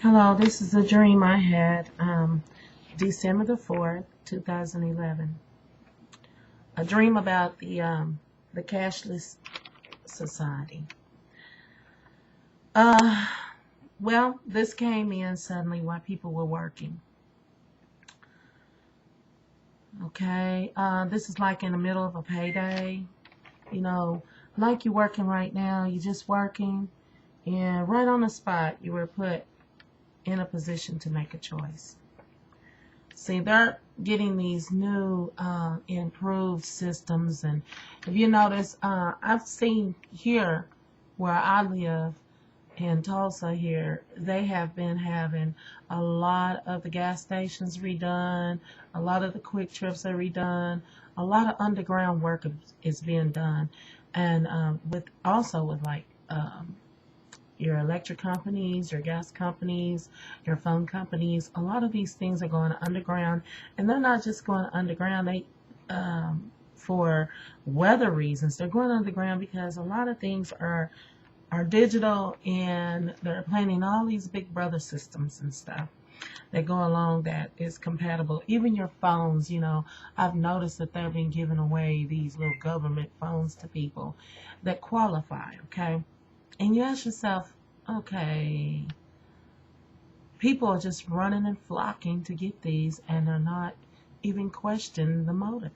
Hello, this is a dream I had December the 4th, 2011. A dream about the cashless society. Uh, well, this came in suddenly while people were working. Okay, this is like in the middle of a payday. You know, like you're working right now, you're just working, and right on the spot, you were put in a position to make a choice. See, they're getting these new improved systems, and if you notice, I've seen here where I live in Tulsa here, they have been having a lot of the gas stations redone, a lot of the quick trips are redone, a lot of underground work is being done, and with also with like your electric companies, your gas companies, your phone companies. A lot of these things are going underground, and they're not just going underground. They for weather reasons. They're going underground because a lot of things are digital, and they're planning all these big brother systems and stuff that go along that is compatible. Even your phones, I've noticed that they've been giving away these little government phones to people that qualify, okay? And you ask yourself, okay, people are just running and flocking to get these, and they're not even questioning the motive.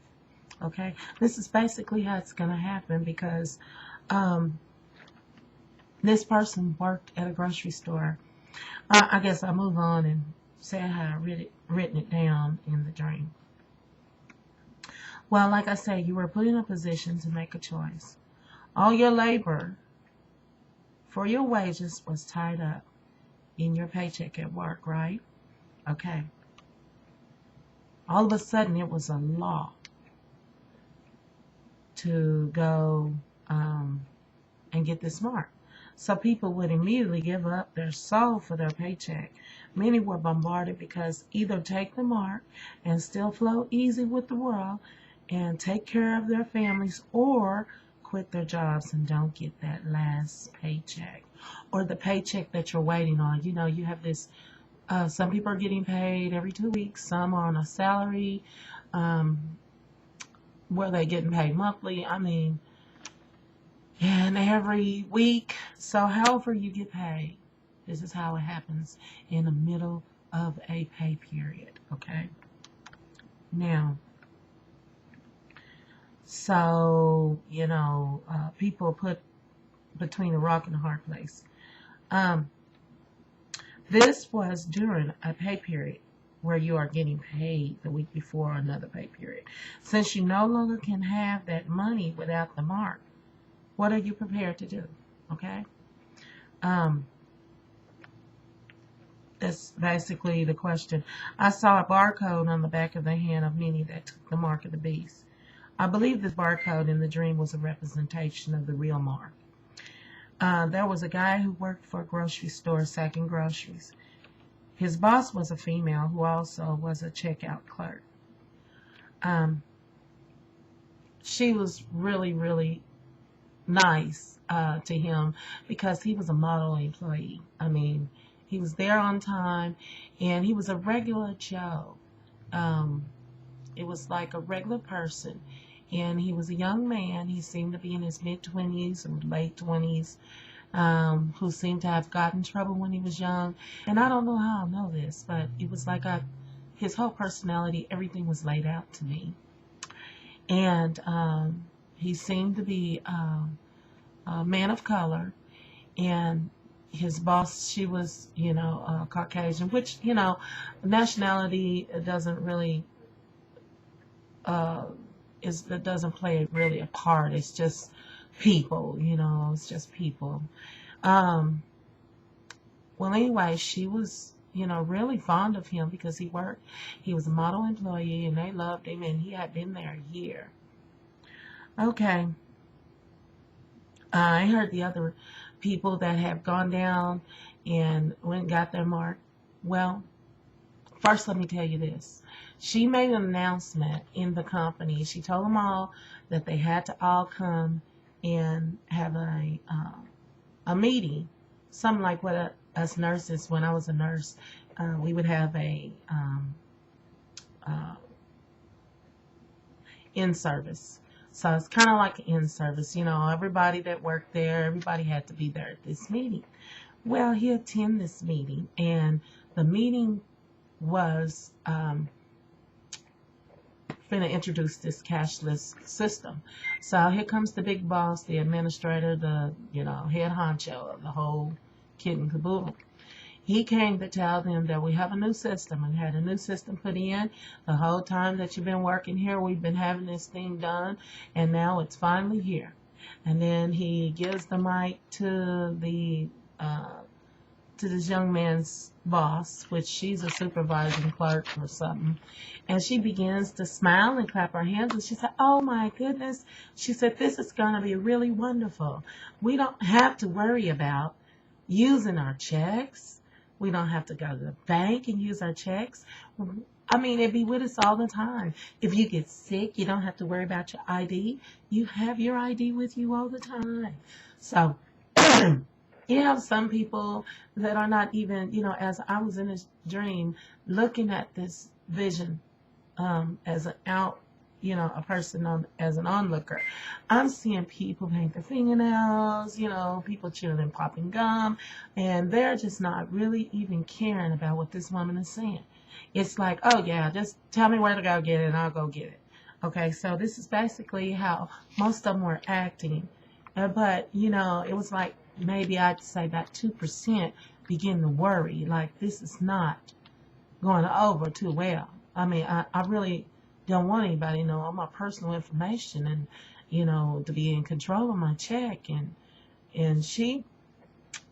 Okay, this is basically how it's going to happen because this person worked at a grocery store. I guess I'll move on and say how I written it down in the dream. Well, like I say, you were put in a position to make a choice. All your labor for your wages was tied up in your paycheck at work, right? Okay. All of a sudden, it was a law to go and get this mark. So people would immediately give up their soul for their paycheck. Many were bombarded because either take the mark and still flow easy with the world and take care of their families, or quit their jobs and don't get that last paycheck or the paycheck that you're waiting on. You have this, some people are getting paid every 2 weeks, some are on a salary, where they're getting paid monthly. And every week. So however you get paid, this is how it happens in the middle of a pay period, okay? Now, so, people put between a rock and a hard place. This was during a pay period where you are getting paid the week before another pay period. Since you no longer can have that money without the mark, what are you prepared to do? Okay? That's basically the question. I saw a barcode on the back of the hand of many that took the mark of the beast. I believe this barcode in the dream was a representation of the real mark. There was a guy who worked for a grocery store sacking groceries. His boss was a female who also was a checkout clerk. She was really, really nice to him because he was a model employee. He was there on time, and he was a regular Joe. It was like a regular person, and he was a young man. He seemed to be in his mid-20s or late 20s, who seemed to have gotten in trouble when he was young. And I don't know how I know this, but it was like his whole personality, everything was laid out to me. And he seemed to be a man of color, and his boss, she was, Caucasian, which, nationality doesn't really, it doesn't play really a part. It's just people, it's just people. Well, anyway, she was, really fond of him because he was a model employee, and they loved him, and he had been there a year. Okay. I heard the other people that have gone down and went and got their mark. Well, first let me tell you this. She made an announcement in the company. She told them all that they had to all come and have a meeting, something like what us nurses, when I was a nurse, we would have a in-service. So it's kind of like an in-service. You know, everybody that worked there, everybody had to be there at this meeting. Well, he attended this meeting, and the meeting was going to introduce this cashless system. So here comes the big boss, the administrator, the head honcho of the whole kit and caboodle. He came to tell them that we have a new system and had a new system put in. The whole time that you've been working here, we've been having this thing done, and now it's finally here. And then he gives the mic to this young man's boss, which she's a supervising clerk or something, and she begins to smile and clap her hands, and she said, "Oh my goodness," she said, "this is going to be really wonderful. We don't have to worry about using our checks. We don't have to go to the bank and use our checks. I mean, it'd be with us all the time. If you get sick, you don't have to worry about your ID. You have your ID with you all the time." So you have some people that are not even, as I was in this dream, looking at this vision as a person as an onlooker. I'm seeing people paint their fingernails, people chewing popping gum, and they're just not really even caring about what this woman is saying. It's like, oh yeah, just tell me where to go get it and I'll go get it. Okay, so this is basically how most of them were acting. But, it was like maybe I'd say about 2% begin to worry, like this is not going over too well. I mean, I really don't want anybody to know all my personal information and, to be in control of my check. And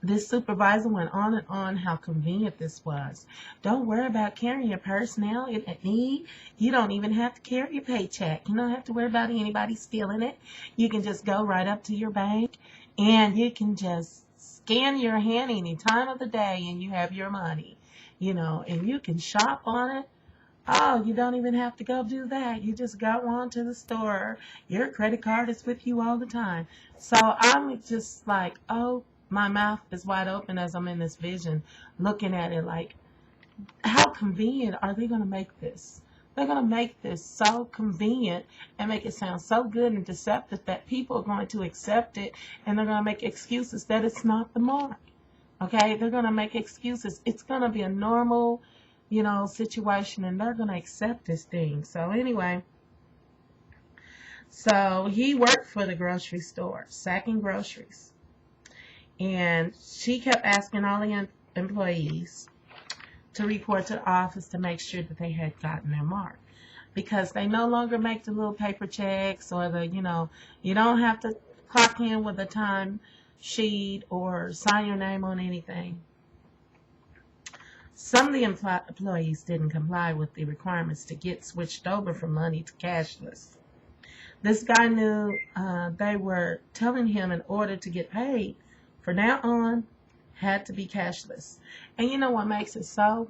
this supervisor went on and on how convenient this was. Don't worry about carrying your purse now. At need, you don't even have to carry your paycheck. You don't have to worry about anybody stealing it. You can just go right up to your bank and you can just scan your hand any time of the day and you have your money, and you can shop on it. Oh, you don't even have to go do that. You just go on to the store. Your credit card is with you all the time. So I'm just like, oh, my mouth is wide open as I'm in this vision, looking at it like, how convenient are they going to make this? They're going to make this so convenient and make it sound so good and deceptive that people are going to accept it, and they're going to make excuses that it's not the mark. Okay? They're going to make excuses. It's going to be a normal situation, and they're going to accept this thing. So anyway, so he worked for the grocery store, sacking groceries. And she kept asking all the employees to report to the office to make sure that they had gotten their mark. Because they no longer make the little paper checks or you don't have to clock in with a time sheet or sign your name on anything. Some of the employees didn't comply with the requirements to get switched over from money to cashless. This guy knew they were telling him in order to get paid, from now on, had to be cashless. And you know what makes it so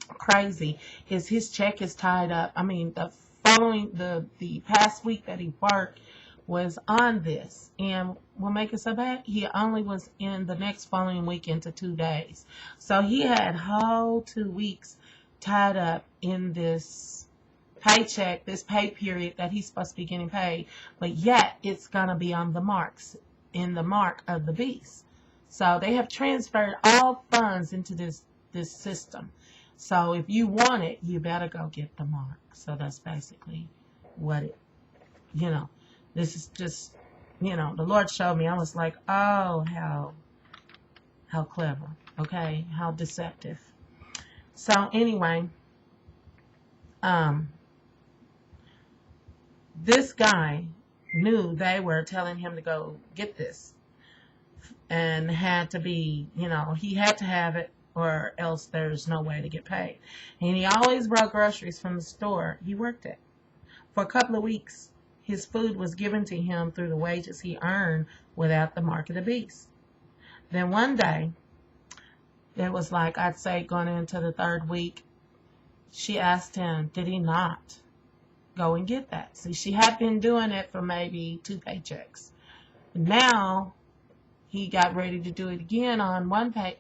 crazy is his check is tied up. I mean, the past week that he worked was on this, and what makes it so bad, he only was in the next following week into 2 days. So he had whole 2 weeks tied up in this paycheck, this pay period that he's supposed to be getting paid, but yet it's going to be on the marks, in the mark of the beast. So they have transferred all funds into this system. So if you want it, you better go get the mark. So that's basically what it, this is just, the Lord showed me. I was like, oh, how clever, okay, how deceptive. So anyway, this guy knew they were telling him to go get this and had to be, he had to have it or else there's no way to get paid. And he always brought groceries from the store he worked at. For a couple of weeks, his food was given to him through the wages he earned without the mark of the beast. Then one day, it was like, I'd say going into the 3rd week, she asked him, did he not go and get that? See, she had been doing it for maybe 2 paychecks. Now, he got ready to do it again on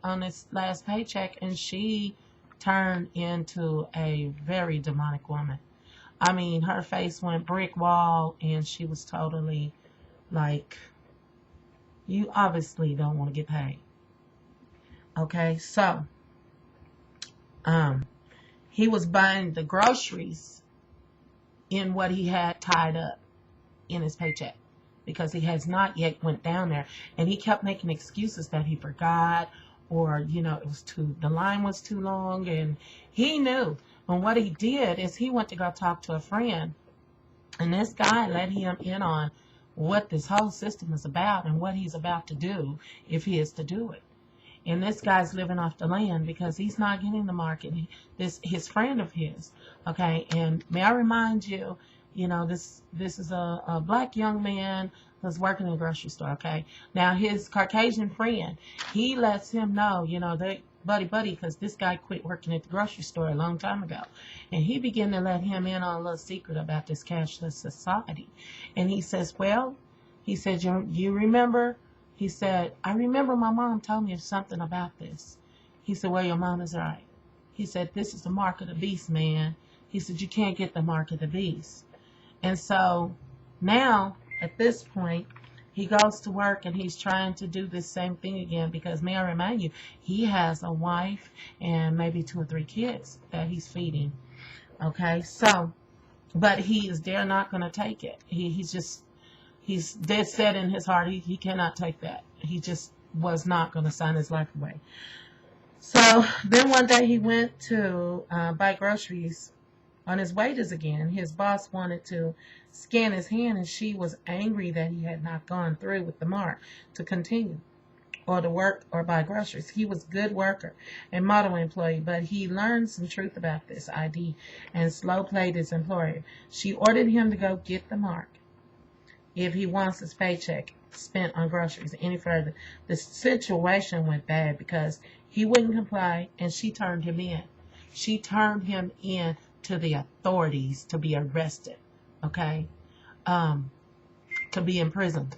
on his last paycheck, and she turned into a very demonic woman. I mean, her face went brick wall, and she was totally like, you obviously don't want to get paid. Okay, so he was buying the groceries in what he had tied up in his paycheck because he has not yet went down there, and he kept making excuses that he forgot, or it was the line was too long, and he knew. And what he did is he went to go talk to a friend, and this guy let him in on what this whole system is about and what he's about to do if he is to do it. And this guy's living off the land because he's not getting the market. His friend of his, okay. And may I remind you, this is a black young man who's working in a grocery store, okay. Now his Caucasian friend, he lets him know, they buddy, because this guy quit working at the grocery store a long time ago, and he began to let him in on a little secret about this cashless society. And he says, well, he said, you remember? He said, I remember my mom told me something about this. He said, well, your mom is right. He said, this is the mark of the beast, man. He said, you can't get the mark of the beast. And so now, at this point, he goes to work and he's trying to do this same thing again because, may I remind you, he has a wife and maybe 2 or 3 kids that he's feeding. Okay, so, but he is dare not going to take it. He's dead set in his heart. He cannot take that. He just was not going to sign his life away. So then one day he went to buy groceries on his wages again. His boss wanted to scan his hand, and she was angry that he had not gone through with the mark to continue or to work or buy groceries. He was a good worker and model employee, but he learned some truth about this ID and slow played his employer. She ordered him to go get the mark if he wants his paycheck spent on groceries any further. The situation went bad because he wouldn't comply, and she turned him in. She turned him in to the authorities to be arrested, okay, to be imprisoned.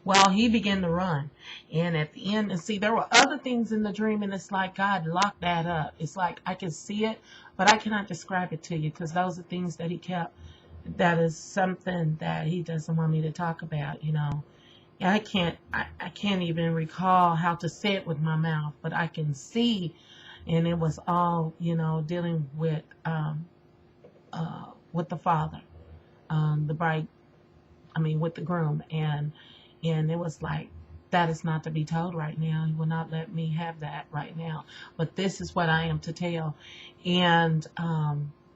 Well, he began to run, and at the end, and see, there were other things in the dream, and it's like God locked that up. It's like I can see it, but I cannot describe it to you because those are things that he kept. That is something that he doesn't want me to talk about, I can't even recall how to say it with my mouth, but I can see, and it was all, dealing with the father, with the groom, and it was like, that is not to be told right now. He will not let me have that right now, but this is what I am to tell. And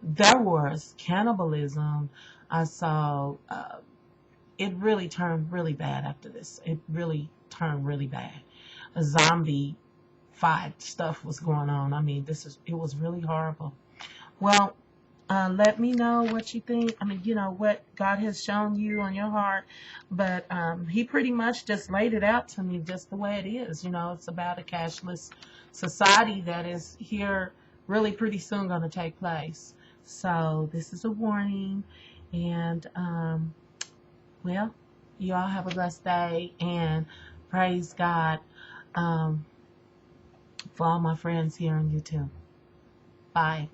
there was cannibalism. I saw it really turned really bad after this. It really turned really bad. A zombie fight stuff was going on. I mean, it was really horrible. Well, let me know what you think. What God has shown you on your heart. But he pretty much just laid it out to me just the way it is. It's about a cashless society that is here really pretty soon going to take place. So this is a warning, and well, you all have a blessed day, and praise God for all my friends here on YouTube. Bye.